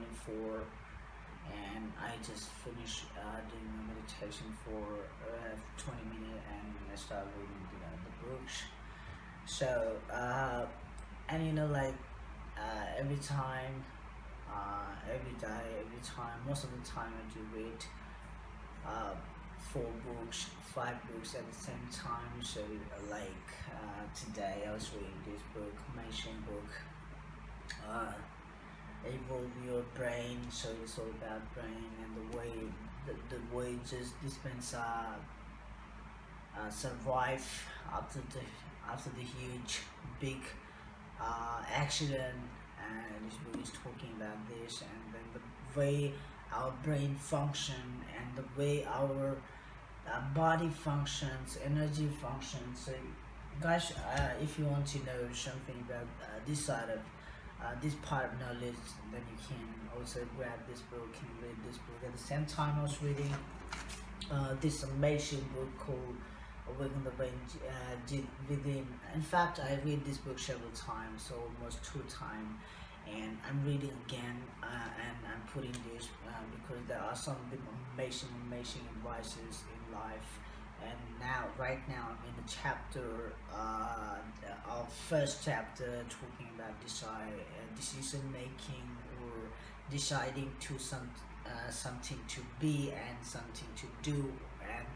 24, and I just finished doing a meditation for 20 minutes, and I started reading the books. So and every time, every day, every time, most of the time I do read uh, 4 books, 5 books at the same time. So today I was reading this book, Mansion book, uh, Evolve Your Brain. So it's all about brain and the way just this man's survive after the huge big accident, and this book is talking about this, and then the way our brain function and the way our body functions, energy functions. So guys, if you want to know something about this side of this part of knowledge, then you can also grab this book and read this book. At the same time, I was reading this amazing book called Awaken the Brain Within. In fact, I read this book several times, so almost 2 times, and I'm reading again, and I'm putting this because there are some amazing advices in life. And right now, I'm in the chapter of first chapter talking about decision making, or deciding to something to be and something to do, and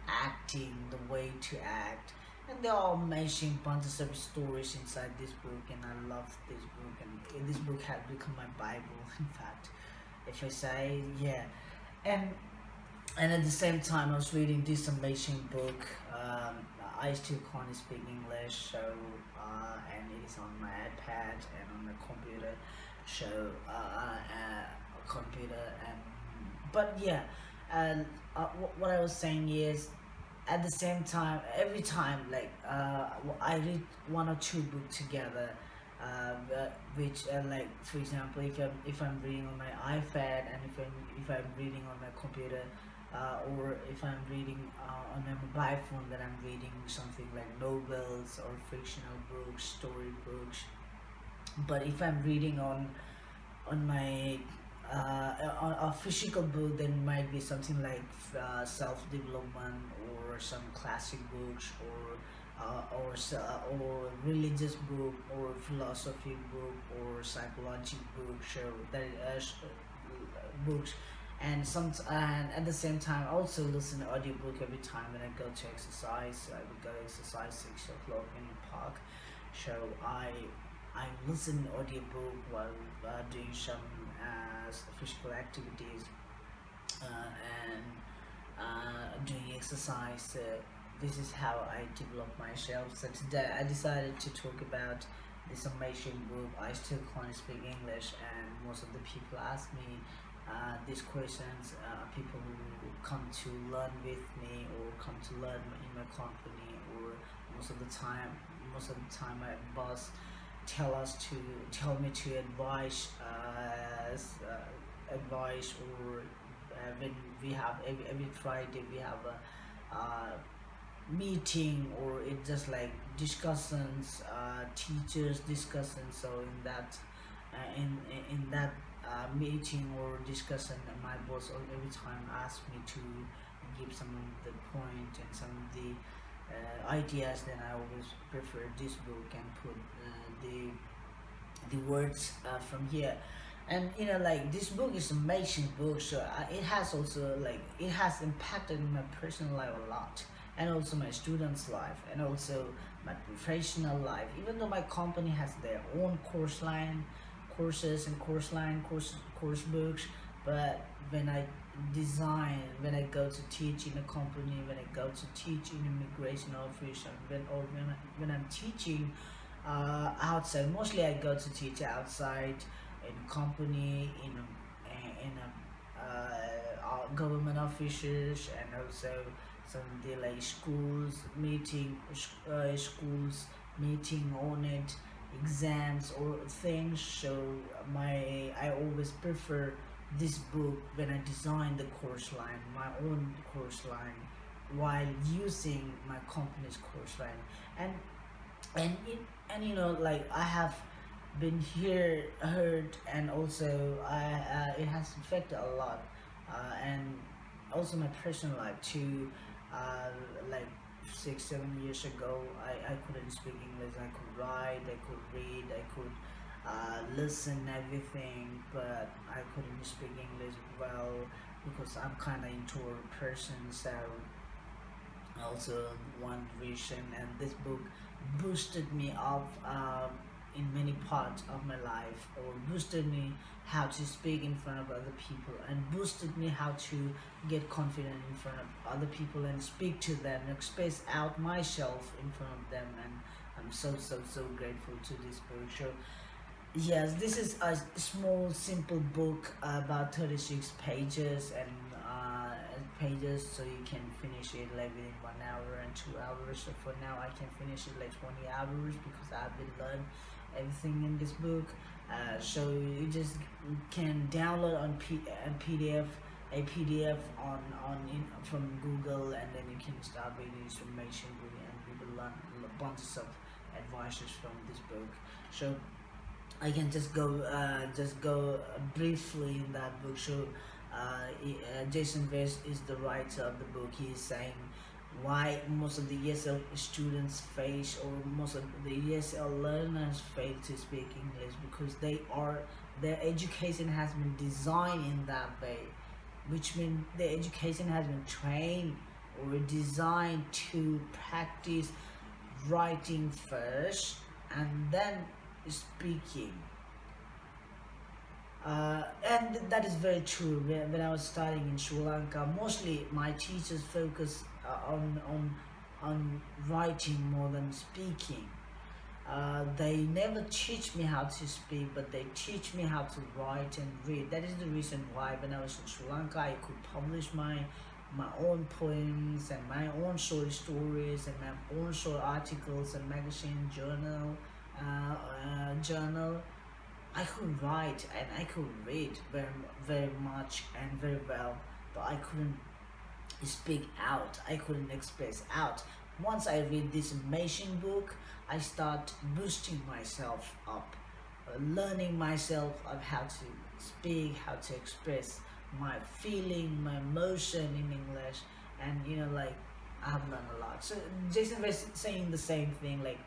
acting the way to act. And there are amazing bunches of stories inside this book, and I love this book, and this book has become my Bible. In fact, if I say, yeah. And and at the same time, I was reading this amazing book. I still can't speak English, so and it is on my iPad and on my computer. So computer and but yeah, and what I was saying is, at the same time, every time, I read 1 or 2 books together, which for example, if I'm reading on my iPad, and if I'm reading on my computer, or if I'm reading on my mobile phone, then I'm reading something like novels or fictional books, story books. But if I'm reading on my on a physical book, then might be something like self-development, or some classic books, or religious book, or philosophy book, or psychology book. So that books. And at the same time, I also listen to audiobook every time when I go to exercise. I would go exercise 6 o'clock in the park. So I listen to audiobook while doing some physical activities, and doing exercise. This is how I develop myself. So today I decided to talk about this amazing book. I still can't speak English, and most of the people ask me these questions. People who come to learn with me, or come to learn in my company, or most of the time, my boss tell me to advise, or when we have every Friday we have a meeting, or it's just like discussions, teachers discussions. So in that in that meeting or discussion, my boss every time asks me to give some of the point and some of the ideas. Then I always prefer this book, and put the words from here. And this book is amazing book. So it has also, it has impacted my personal life a lot, and also my students life, and also my professional life. Even though my company has their own courses and course books, but when I go to teach in a company, when I go to teach in immigration office, and when I'm teaching outside. Mostly I go to teach outside, in company, government offices, and also some of the schools meeting on it, exams or things. So I always prefer this book when I design the course line, my own course line, while using my company's course line. and and I have been here hurt, and also it has affected a lot, and also my personal life too. uh, like 6 7 years ago, I couldn't speak English. I could write, I could read, I could listen everything, but I couldn't speak English well because I'm kind of introvert person. So also one vision, and this book boosted me up in many parts of my life, or boosted me how to speak in front of other people, and boosted me how to get confident in front of other people and speak to them, express out myself in front of them. And I'm so grateful to this book. So yes, this is a small, simple book, about 36 pages, and so you can finish it like within 1 hour and 2 hours. So for now, I can finish it like 20 hours because I've been learned everything in this book. So you just can download on PDF, a PDF from Google, and then you can start reading information, and you will learn bunches of advices from this book. So I can just go briefly in that book. So Jason West is the writer of the book. He is saying why most of the ESL students face, or most of the ESL learners fail to speak English, because their education has been designed in that way, which means their education has been trained or designed to practice writing first and then speaking. And that is very true. When I was studying in Sri Lanka, mostly my teachers focus on writing more than speaking. They never teach me how to speak, but they teach me how to write and read. That is the reason why when I was in Sri Lanka, I could publish my own poems and my own short stories and my own short articles and magazine journal. I could write and I could read very much and very well, but I couldn't speak out. I couldn't express out. Once I read this amazing book, I start boosting myself up, learning myself of how to speak, how to express my feeling, my emotion in English, and like I've learned a lot. So Jason was saying the same thing, like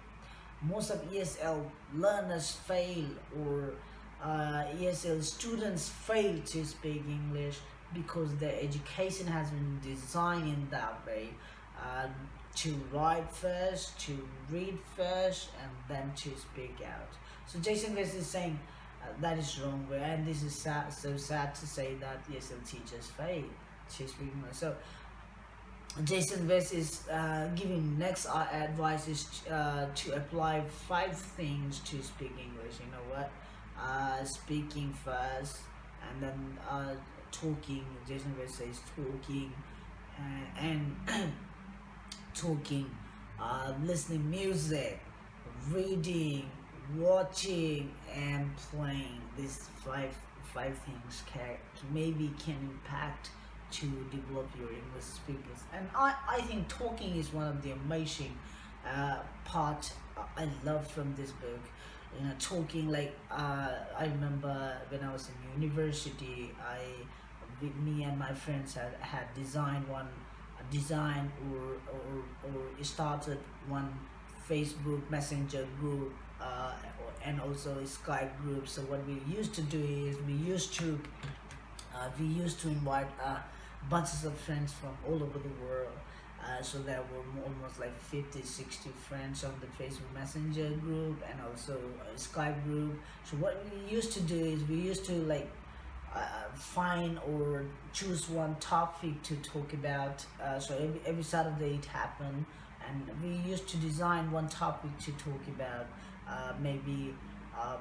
most of ESL learners fail, or ESL students fail to speak English because their education has been designed in that way, uh, to write first, to read first, and then to speak out. So Jason West is saying that is wrong way, and this is sad, so sad to say that ESL teachers fail to speak English. So Jason West is giving next advice is to apply 5 things to speak English. You know what? Speaking first, and then talking. Jason West says talking, and talking, listening music, reading, watching, and playing. These five things can impact to develop your English speakers. And I think talking is one of the amazing part I love from this book. Talking, like I remember when I was in university, me and my friends had designed one design or started one Facebook Messenger group, and also a Skype group. So what we used to do is we used to invite bunches of friends from all over the world. So there were almost like 50 60 friends on the Facebook Messenger group, and also a Skype group. So what we used to do is we used to like find or choose one topic to talk about. So every Saturday it happened, and we used to design one topic to talk about. Maybe uh,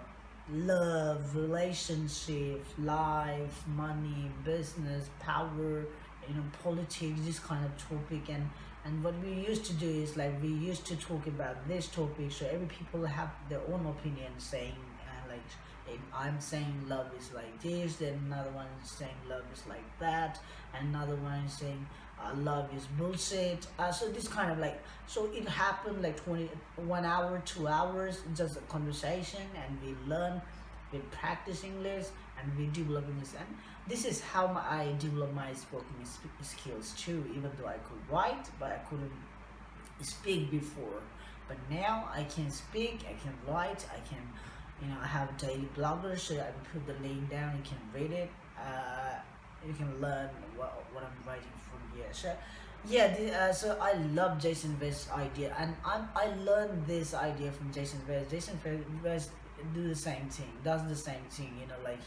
love, relationships, life, money, business, power, politics, this kind of topic. And what we used to do is like we used to talk about this topic. So every people have their own opinion, saying like if I'm saying love is like this, then another one is saying love is like that, and another one is saying love is bullshit. So this kind of like, so it happened like 1 hour, 2 hours, just a conversation, and we learn, we practice English, and we develop English. And this is how I develop my spoken skills too. Even though I could write, but I couldn't speak before. But now I can speak, I can write, I can, I have a daily blogger, so I put the link down, you can read it. You can learn what I'm writing from here. So yeah, so I love Jason West's idea, and I learned this idea from Jason West. Jason West do the same thing, does the same thing. Like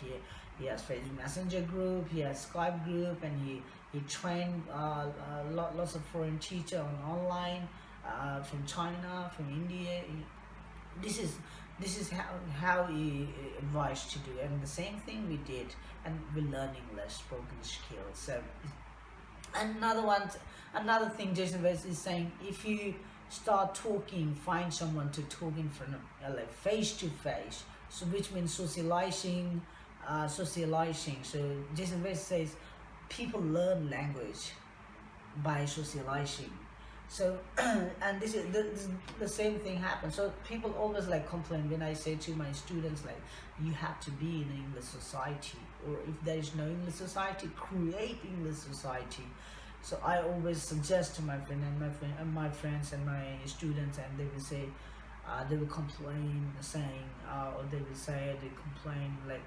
he has Facebook Messenger group, he has Skype group, and he trained lots of foreign teacher on online, from China, from India. This is how he advised to do, and the same thing we did, and we learn English spoken skills. So another thing Jason West is saying, if you start talking, find someone to talk in front of, like face to face, so which means socializing. So Jason West says people learn language by socializing. So and this is the same thing happens. So people always like complain when I say to my students, like, you have to be in an English society, or if there is no English society, create English society. So I always suggest to my friends and my students, and they will say, they will complain saying, or they will say, they complain like,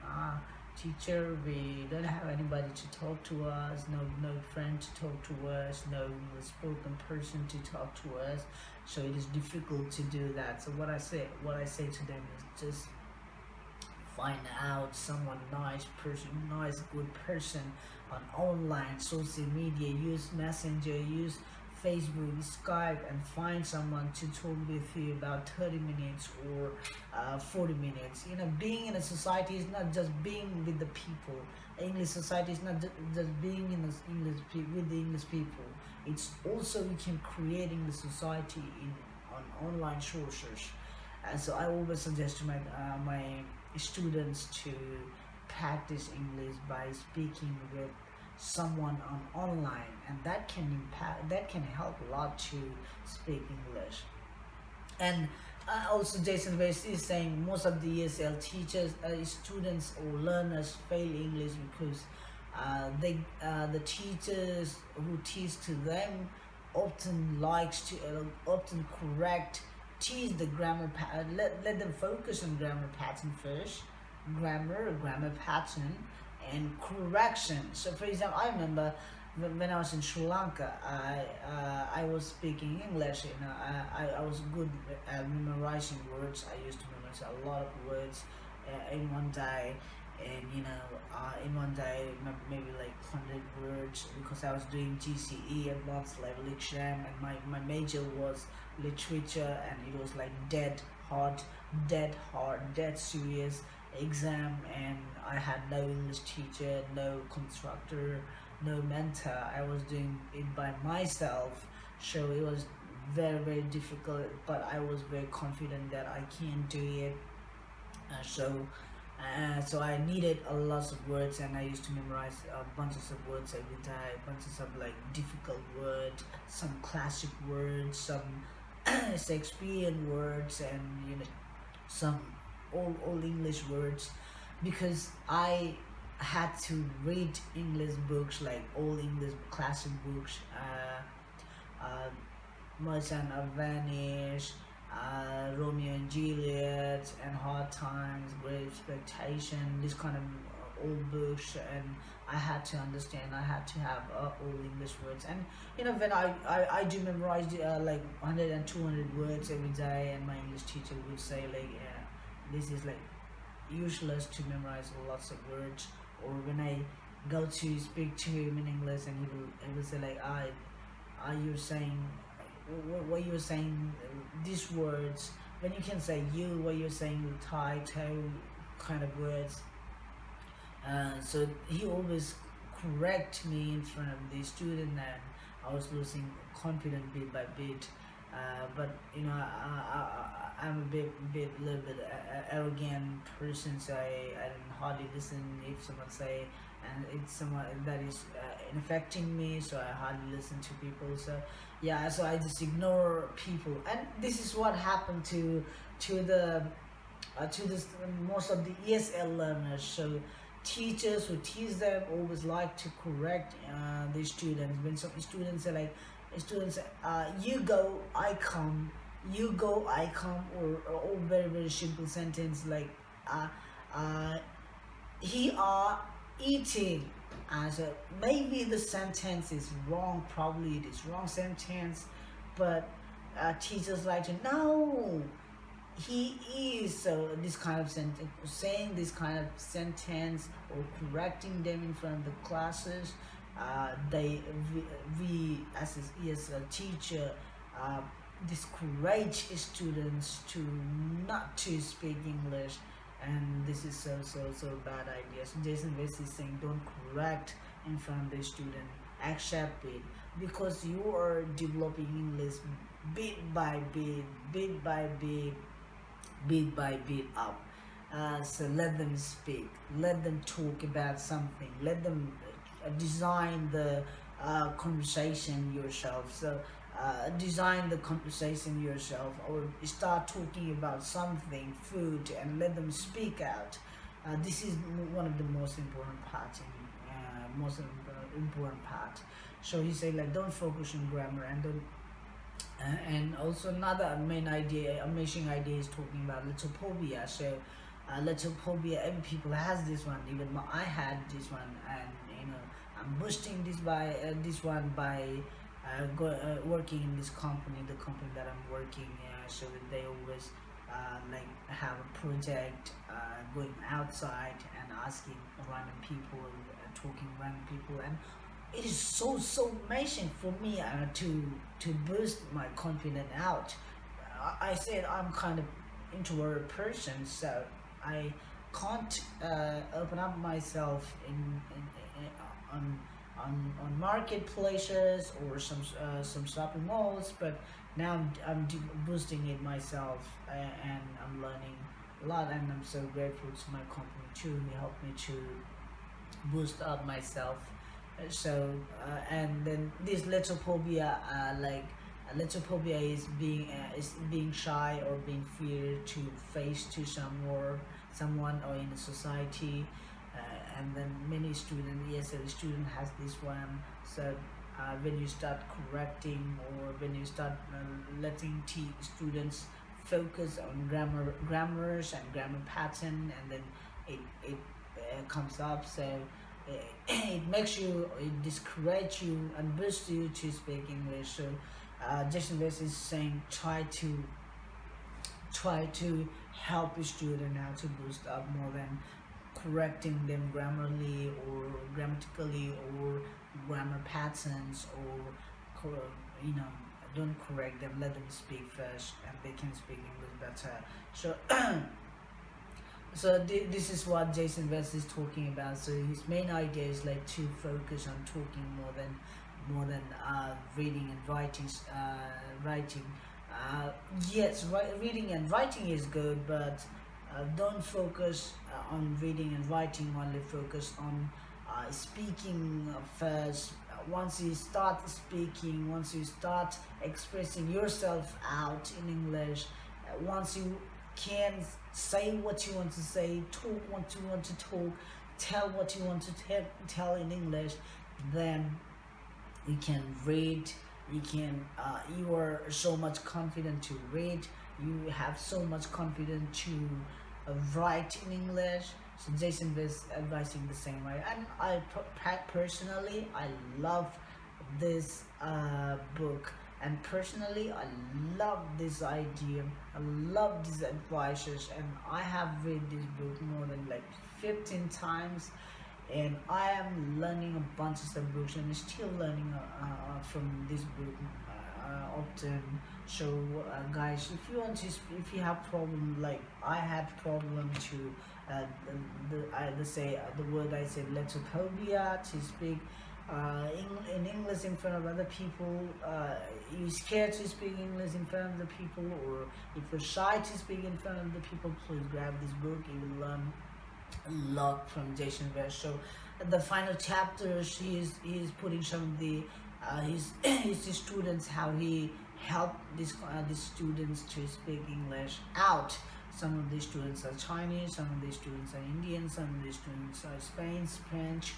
teacher, we don't have anybody to talk to us, no friend to talk to us, no spoken person to talk to us, so it is difficult to do that. So what I say to them is, just find out someone nice good person on online social media, use Messenger, use Facebook, Skype, and find someone to talk with you about 30 minutes or 40 minutes. Being in a society is not just being with the people. English society is not just being in with the English people. It's also you can create English society on online sources. And so I always suggest to my students to practice English by speaking with someone on online, and that can help a lot to speak English. And also Jason West is saying most of the ESL teachers, students or learners fail English because the teachers who teach to them often often teach the grammar let them focus on grammar pattern first, grammar pattern and correction. So for example, I remember when I was in Sri Lanka, I was speaking English. I was good at memorizing words. I used to memorize a lot of words in one day, and in one day maybe like 100 words, because I was doing GCE advanced level exam, and my major was literature, and it was like dead hard, dead serious exam, and I had no English teacher, no constructor, no mentor. I was doing it by myself, so it was very difficult, but I was very confident that I can do it. So I needed a lot of words, and I used to memorize bunches of words every day, bunches of like difficult words, some classic words, some Shakespearean words, and some old English words, because I had to read English books, like old English classic books, Merchant of Venice, Romeo and Juliet, and Hard Times, Great Expectation, this kind of old books, and I had to understand, I had to have old English words. And when I do memorize like 100 and 200 words every day, and my English teacher would say like, this is like useless to memorize lots of words. Or when I go to speak to him in English, and he will say like, are you saying what you're saying these words, when you can say you, what you're saying with tie, toe kind of words. So he always correct me in front of the student, and I was losing confidence bit by bit. But I'm a little bit arrogant person, so I don't hardly listen if someone say, and it's someone that is infecting me, so I hardly listen to people. So yeah, so I just ignore people, and this is what happened to the to this most of the ESL learners. So teachers who teach them always like to correct the students. When some students are like, students, you go, I come, you go, I come, or very simple sentence like, uh, uh, he are eating. So maybe the sentence is wrong, probably it is wrong sentence, but teachers like to know he is. So this kind of sentence, saying this kind of sentence or correcting them in front of the classes, they we as a teacher, uh, discourage students to not to speak English, and this is so bad idea. So Jason West is saying don't correct in front of the student, accept it, because you are developing English bit by bit, bit by bit up. So let them speak, let them talk about something, let them design the conversation yourself. So design the conversation yourself, or start talking about something, food, and let them speak out. This is one of the most important parts in important part. So he said like don't focus on grammar, and don't and also another amazing idea is talking about litophobia. So litophobia, every people has this one, even I had this one, and I'm boosting this one by working in this company, the company that I'm working, so that they always like have a project, going outside and asking random people, talking random people, and it is so amazing for me to boost my confidence out. I said I'm kind of introvert person, so I can't open up myself in on marketplaces or some shopping malls. But now I'm boosting it myself, and I'm learning a lot, and I'm so grateful to my company too. He helped me to boost up myself. So and then this letophobia, like letophobia is being shy or being feared to face to someone or in a society. And then many students, yes, every student has this one. So when you start correcting, or when you start letting students focus on grammars and grammar pattern, and then it comes up. So it makes you, it discourage you and boosts you to speak English. So Jason West is saying try to help a student how to boost up more than correcting them grammarly or grammatically or grammar patterns, or don't correct them, let them speak first, and they can speak English better. So so this is what Jason West is talking about. So his main idea is like to focus on talking more than reading and writing. Yes, reading and writing is good, but don't focus on reading and writing only. Focus on speaking first. Once you start speaking, once you start expressing yourself out in English, once you can say what you want to say, talk what you want to talk, tell what you want to tell in English, then you can read. You can you are so much confident to read, you have so much confidence to write in English. So Jason was advising the same way, and I personally I love this book, and personally I love this idea, I love these advices, and I have read this book more than like 15 times, and I am learning a bunch of books, and still learning from this book often. So guys, if you want to if you have problem like I had problem to the word I said letophobia to speak, in English in front of other people. You're scared to speak English in front of the people, or if you're shy to speak in front of the people, please grab this book. You will learn a lot from Jason West. So the final chapters, he is putting some of the his students, how he helped these students to speak English out. Some of these students are Chinese, some of these students are Indian, some of these students are Spanish, French.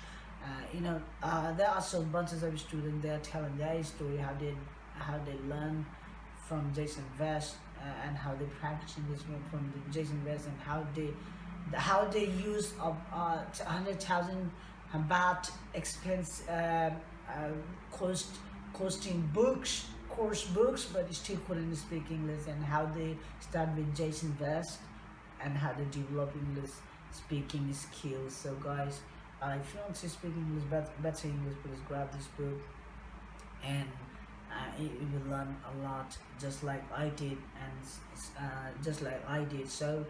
There are also bunches of students. They are telling their story, how they learn from Jason West, and how they practice this from Jason West, and how they use 100,000 baht expense costing course books, but still couldn't speak English, and how they start with Jason West, and how they develop English speaking skills. So guys, if you want to speak English, better English, please grab this book, and you will learn a lot, just like I did, So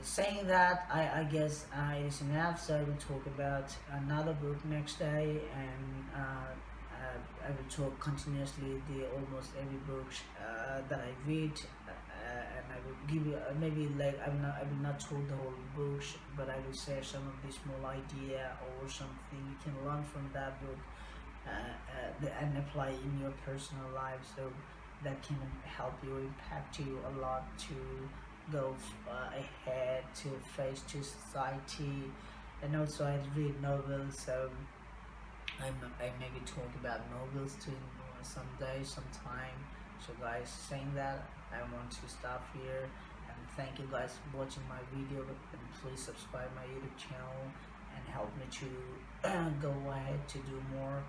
saying that, I guess it is enough. So I will talk about another book next day, and I will talk continuously the almost every book that I read, and I will give you maybe, like, I will not talk the whole book, but I will share some of the small idea or something you can learn from that book, and apply in your personal life, so that can help you, impact you a lot to go ahead, to face to society. And also I read novels, so I maybe talk about novels too sometime. So guys, saying that, I want to stop here, and thank you guys for watching my video, and please subscribe my YouTube channel and help me to go ahead to do more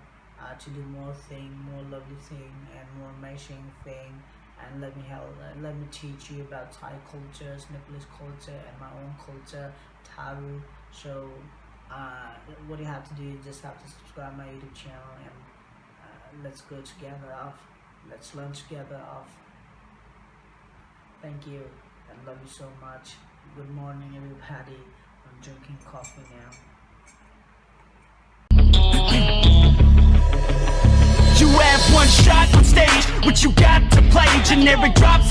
more lovely thing, and more amazing thing, and let me teach you about Thai culture, Nepalese culture, and my own culture, Tharu. So what you have to do, you just have to subscribe my YouTube channel, and let's go together off, let's learn together off. Thank you, and love you so much. Good morning everybody. I'm drinking coffee now. You have one shot on stage, what you got to play, generic drops.